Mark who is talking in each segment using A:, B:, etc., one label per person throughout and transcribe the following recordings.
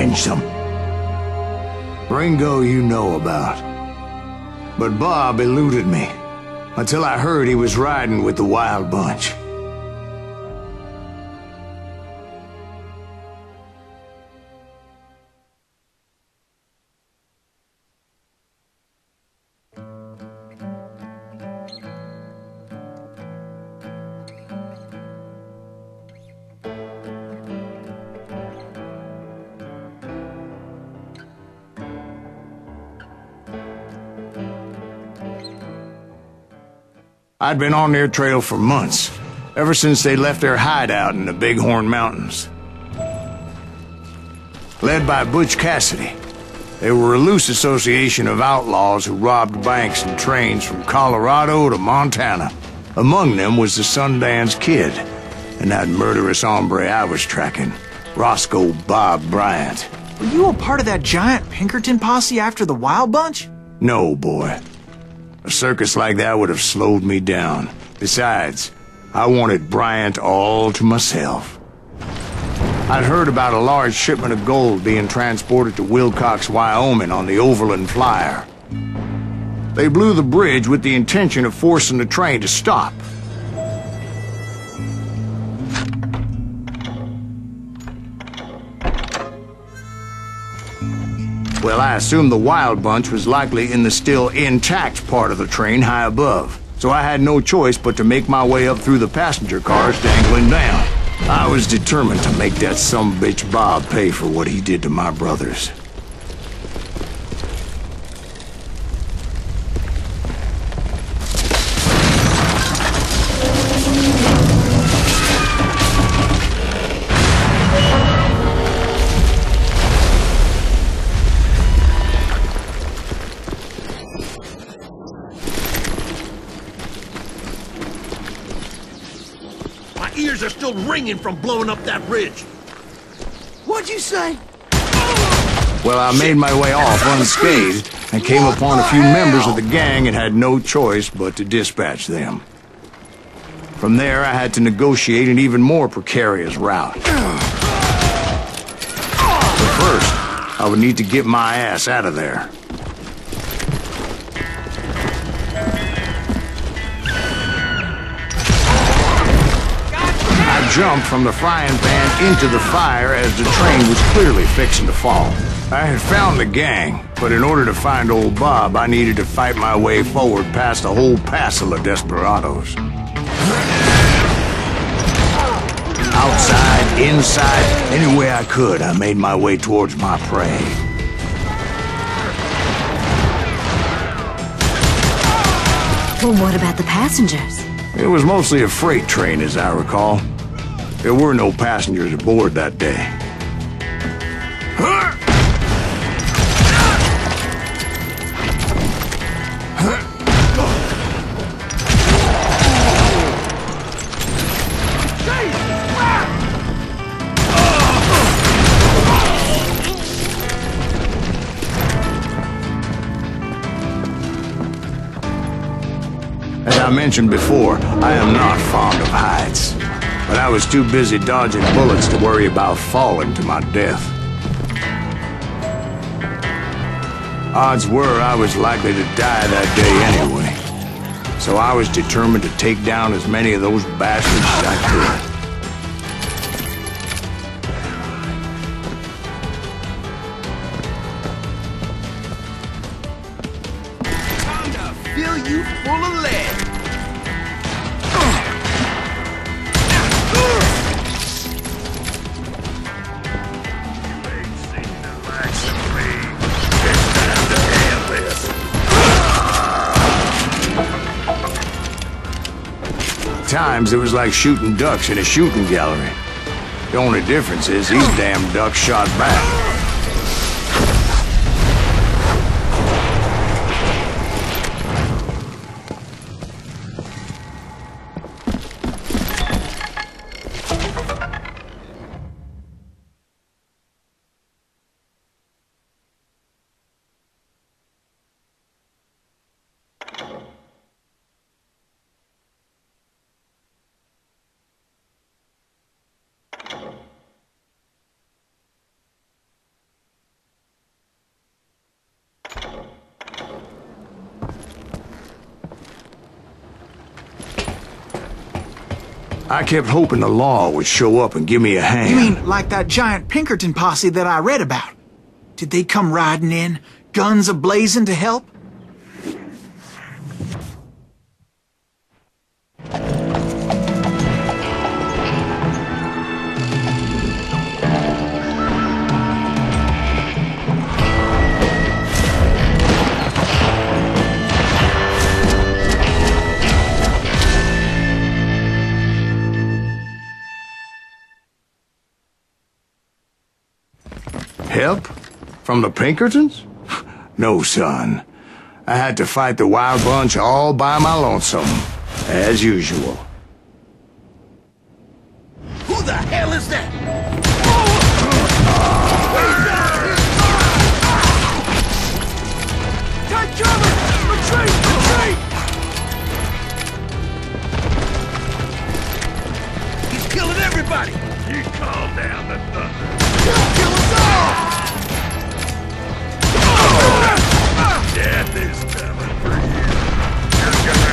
A: avenge them. Ringo you know about. But Bob eluded me, until I heard he was riding with the Wild Bunch. I'd been on their trail for months, ever since they left their hideout in the Bighorn Mountains. Led by Butch Cassidy, they were a loose association of outlaws who robbed banks and trains from Colorado to Montana. Among them was the Sundance Kid, and that murderous hombre I was tracking, Roscoe Bob Bryant.
B: Were you a part of that giant Pinkerton posse after the Wild Bunch?
A: No, boy. A circus like that would have slowed me down. Besides, I wanted Bryant all to myself. I'd heard about a large shipment of gold being transported to Wilcox, Wyoming on the Overland Flyer. They blew the bridge with the intention of forcing the train to stop. Well, I assumed the Wild Bunch was likely in the still intact part of the train high above, so I had no choice but to make my way up through the passenger cars dangling down. I was determined to make that sumbitch Bob pay for what he did to my brothers.
C: Ears are still ringing from blowing up that ridge.
B: What'd you say?
A: Well, I made my way off unscathed and came upon a few members of the gang and had no choice but to dispatch them. From there, I had to negotiate an even more precarious route. But first, I would need to get my ass out of there. Jumped from the frying pan into the fire as the train was clearly fixing to fall. I had found the gang, but in order to find old Bob, I needed to fight my way forward past a whole passel of desperados. Outside, inside, any way I could, I made my way towards my prey.
D: Well, what about the passengers?
A: It was mostly a freight train, as I recall. There were no passengers aboard that day. As I mentioned before, I am not fond of heights. But I was too busy dodging bullets to worry about falling to my death. Odds were I was likely to die that day anyway. So I was determined to take down as many of those bastards as I
C: Time to fill you full of lead.
A: At times, it was like shooting ducks in a shooting gallery. The only difference is these damn ducks shot back. I kept hoping the law would show up and give me a hand.
B: You mean like that giant Pinkerton posse that I read about? Did they come riding in, guns a-blazing to help?
A: Help? From the Pinkertons? No, son. I had to fight the wild bunch all by my lonesome, as usual.
C: Who the hell is that? Take cover! Retreat! Retreat! He's killing everybody! You calm down the thunder. He'll kill us all! Death is coming for you. You're gonna...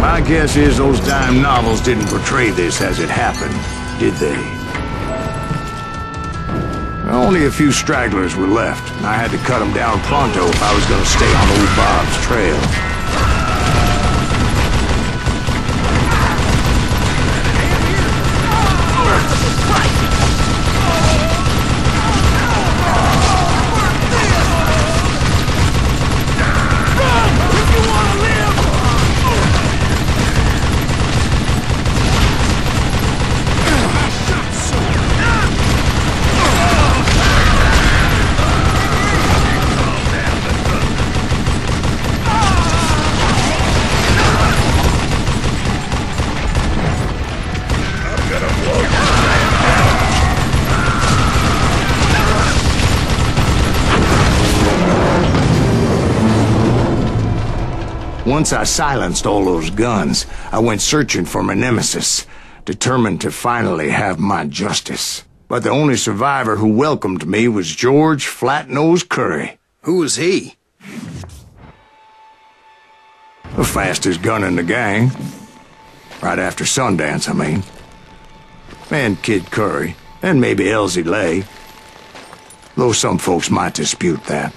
A: My guess is those dime novels didn't portray this as it happened, did they? Only a few stragglers were left, and I had to cut them down pronto if I was going to stay on old Bob's trail. Once I silenced all those guns, I went searching for my nemesis, determined to finally have my justice. But the only survivor who welcomed me was George Flat-Nosed Curry.
C: Who was he?
A: The fastest gun in the gang. Right after Sundance, I mean. And Kid Curry, and maybe Elsie Lay. Though some folks might dispute that.